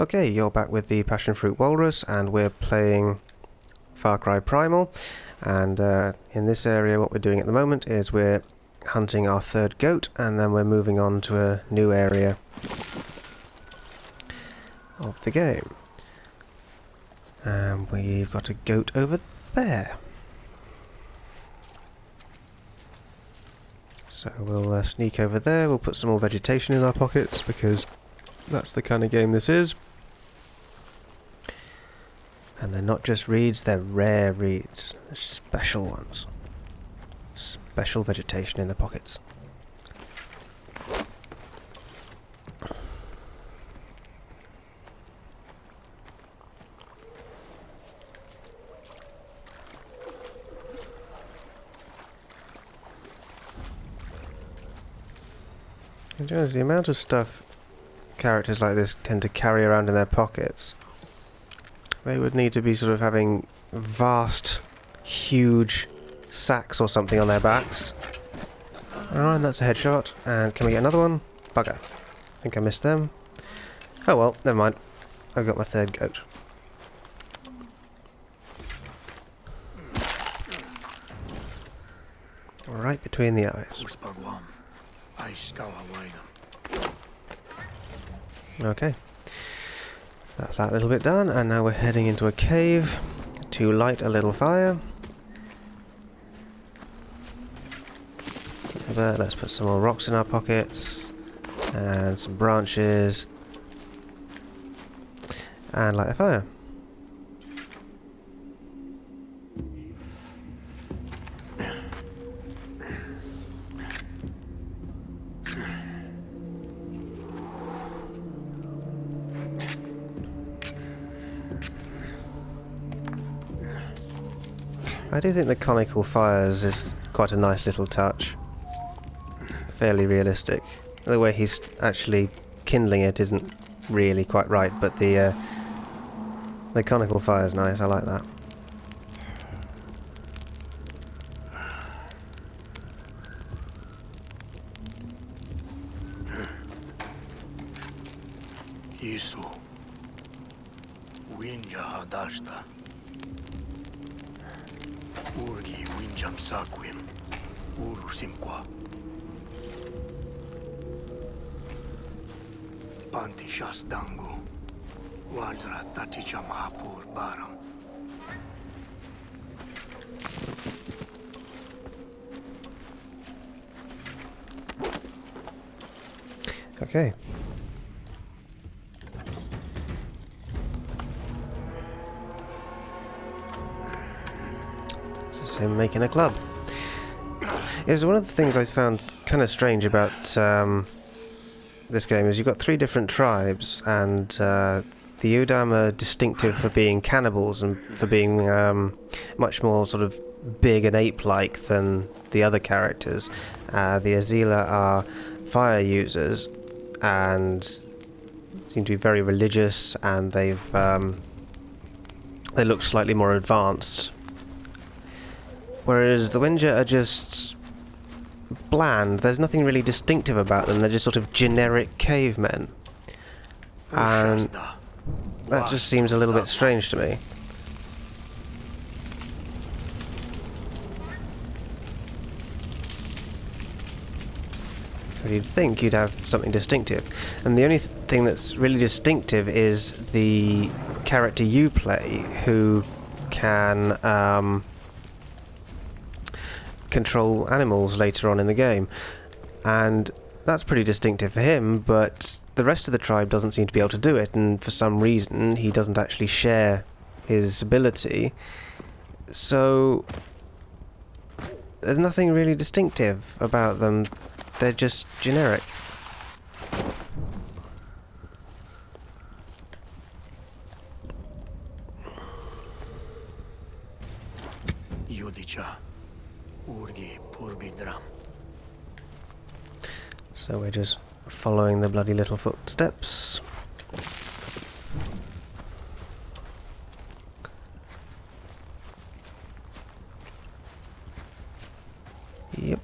Okay, you're back with the Passionfruit Whalrus, and we're playing Farcry Primal. And in this area, what we're doing at the moment is we're hunting our third goat, and then we're moving on to a new area of the game. And we've got a goat over there. So we'll sneak over there, we'll put some more vegetation in our pockets, because that's the kind of game this is. And they're not just reeds, they're rare reeds. Special ones. Special vegetation in the pockets. And you know, the amount of stuff characters like this tend to carry around in their pockets, they would need to be sort of having vast, huge sacks or something on their backs. Alright, that's a headshot. And can we get another one? Bugger. I think I missed them. Oh well, never mind. I've got my third goat. Right between the eyes. Okay. That's that little bit done, and now we're heading into a cave to light a little fire. Let's put some more rocks in our pockets, and some branches, and light a fire. I do think the conical fires is quite a nice little touch. Fairly realistic. The way he's actually kindling it isn't really quite right, but the conical fire is nice. I like that. Okay. This is him making a club. Is one of the things I found kind of strange about this game is you've got three different tribes, and the Udam are distinctive for being cannibals and for being much more sort of big and ape-like than the other characters. The Syla are fire users and seem to be very religious, and they look slightly more advanced. Whereas the Winja are just bland. There's nothing really distinctive about them. They're just sort of generic cavemen. And that just seems a little bit strange to me. You'd think you'd have something distinctive. And the only thing that's really distinctive is the character you play, who can control animals later on in the game, and that's pretty distinctive for him, but the rest of the tribe doesn't seem to be able to do it, and for some reason he doesn't actually share his ability, so there's nothing really distinctive about them. They're just generic. So we're just following the bloody little footsteps. Yep.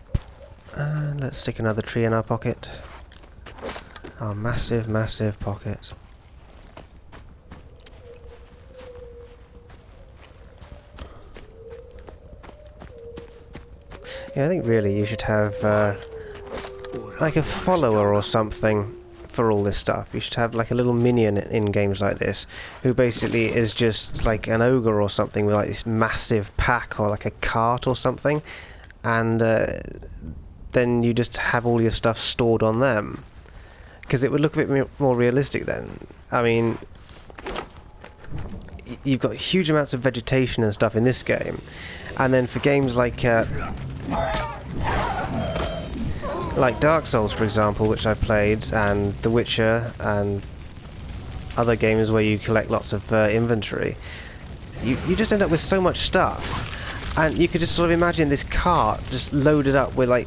And let's stick another tree in our pocket. Our massive, massive pocket. Yeah, I think really you should have like a follower or something for all this stuff. You should have like a little minion in games like this who basically is just like an ogre or something with like this massive pack or like a cart or something, and then you just have all your stuff stored on them, because it would look a bit more realistic then. I mean, you've got huge amounts of vegetation and stuff in this game, and then for games like Dark Souls, for example, which I played, and The Witcher, and other games where you collect lots of inventory, you just end up with so much stuff, and you could just sort of imagine this cart just loaded up with like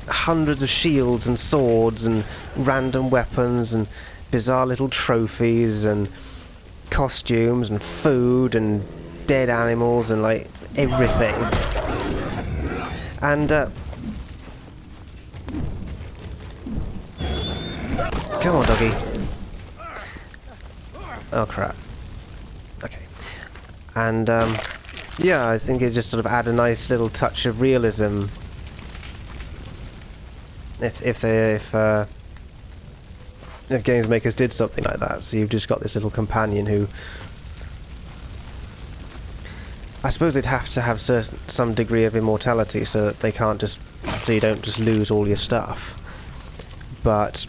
hundreds of shields and swords and random weapons and bizarre little trophies and costumes and food and dead animals and like everything. And come on, doggy. Oh crap. Okay. And yeah, I think it just sort of add a nice little touch of realism if games makers did something like that. So you've just got this little companion who, I suppose they'd have to have some degree of immortality so that they can't just, so you don't just lose all your stuff. But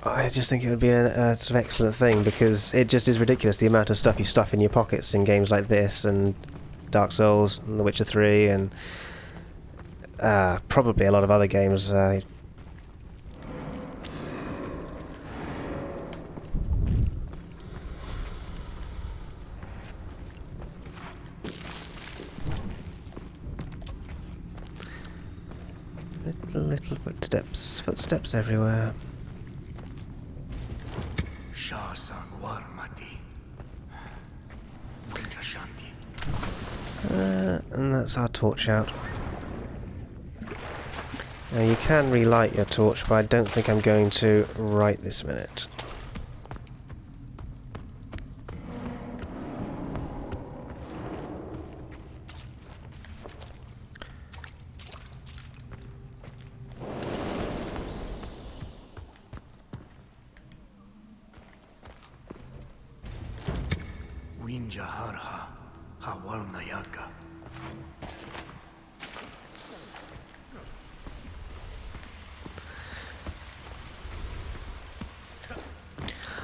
I just think it would be a sort of excellent thing, because it just is ridiculous the amount of stuff you stuff in your pockets in games like this and Dark Souls and The Witcher 3 and probably a lot of other games. Little footsteps everywhere. And that's our torch out. Now you can relight your torch, but I don't think I'm going to right this minute.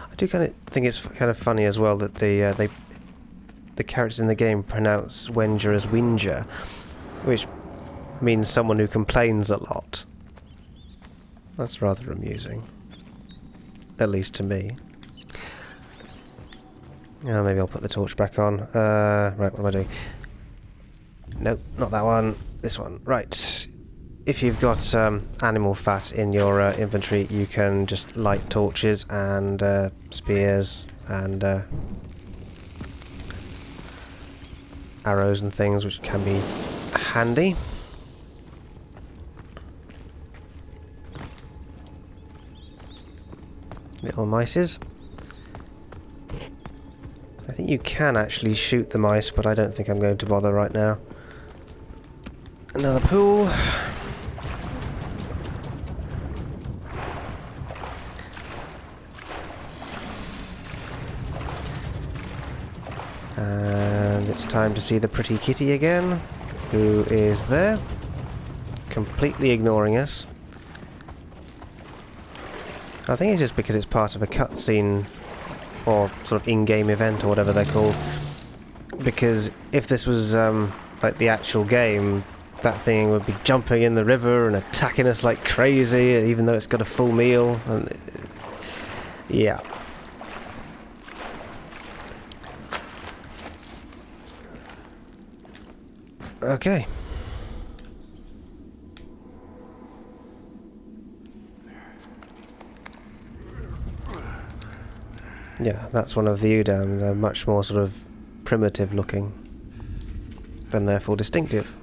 I do kind of think it's kind of funny as well that the characters in the game pronounce Wenger as Winger, which means someone who complains a lot. That's rather amusing, at least to me. Oh, maybe I'll put the torch back on. Right, what am I doing? Nope, not that one. This one. Right. If you've got animal fat in your inventory, you can just light torches and spears and arrows and things, which can be handy. Little mices. I think you can actually shoot the mice, but I don't think I'm going to bother right now. Another pool. And it's time to see the pretty kitty again, who is there, completely ignoring us. I think it's just because it's part of a cutscene or sort of in-game event or whatever they're called. Because if this was like the actual game, that thing would be jumping in the river and attacking us like crazy, even though it's got a full meal. And yeah. Okay. Yeah, that's one of the Udam. They're much more sort of primitive looking, and therefore distinctive.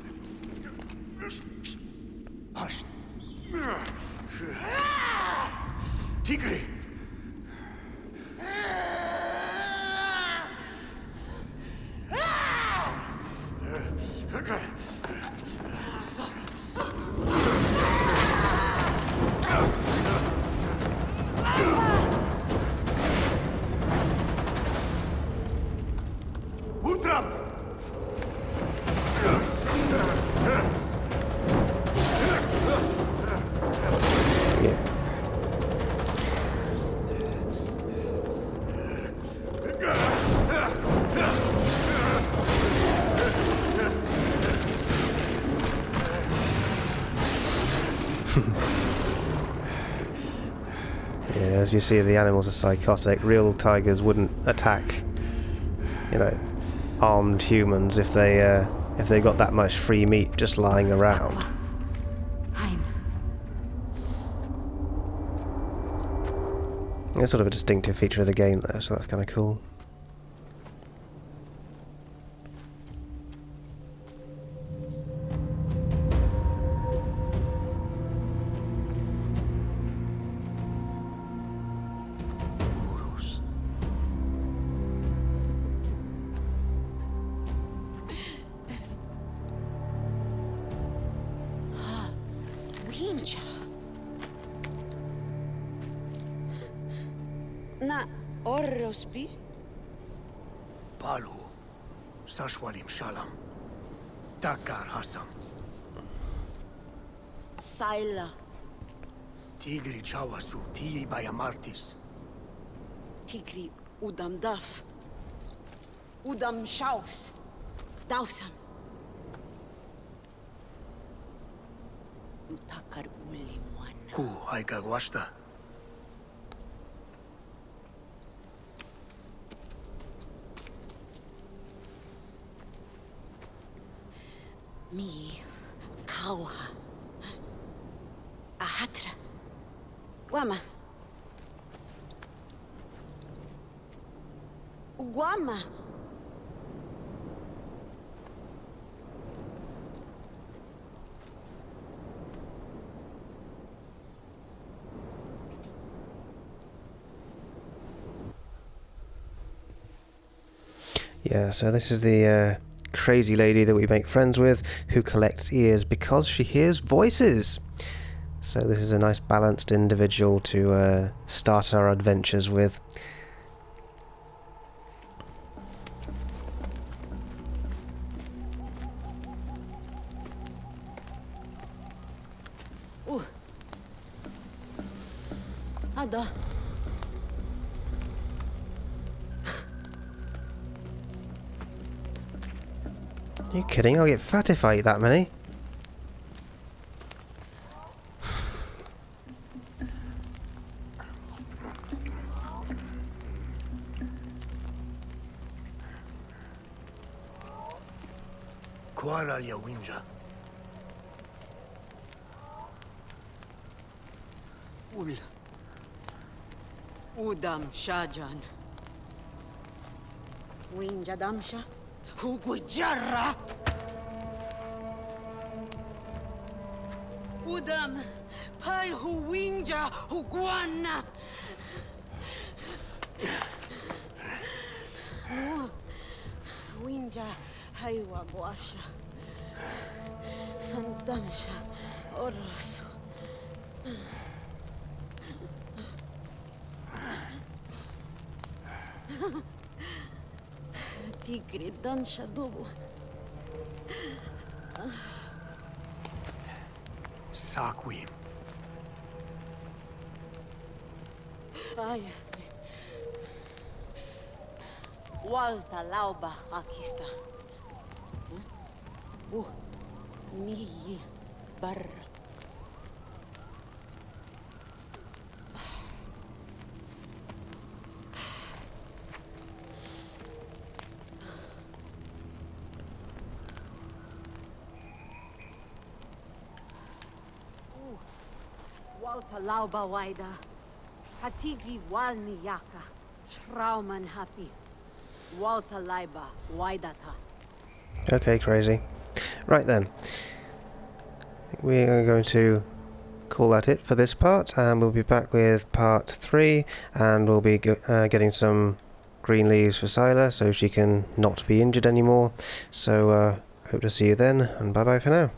Yeah, as you see, the animals are psychotic. Real tigers wouldn't attack, you know, armed humans if they got that much free meat just lying around. It's sort of a distinctive feature of the game, though, so that's kind of cool. Na orrospi? Palu, Sashwalim Shalam, Takar Hasam, Syla, Tigri Chawasu, Tii Bayamartis, Tigri udam daf, udam shaus, dausam. Utakar ulimwana. Ku Aikagwashta, Mi kawa. Ahatra. Guama. Guama. Yeah, so this is the crazy lady that we make friends with, who collects ears because she hears voices. So this is a nice balanced individual to start our adventures with. Ada. Are you kidding? I'll get fat if I eat that many. Kuala Yawinja, Ul. Udam shajan. Winja damsha. Hugujarra. Udam. Pal huwinja huguana. Winja haywa guasha. Sandansha oros. Tigre dansha dobo. Sakwim, Ay. Walta lauba aquí está. Mi barra. Walta lauba waida. Hatigri walni yaka. Shrauman happy. Walta laiba waidata. Okay, crazy. Right then. We are going to call that it for this part, and we'll be back with part 3, and we'll be getting some green leaves for Syla so she can not be injured anymore. So hope to see you then, and bye bye for now.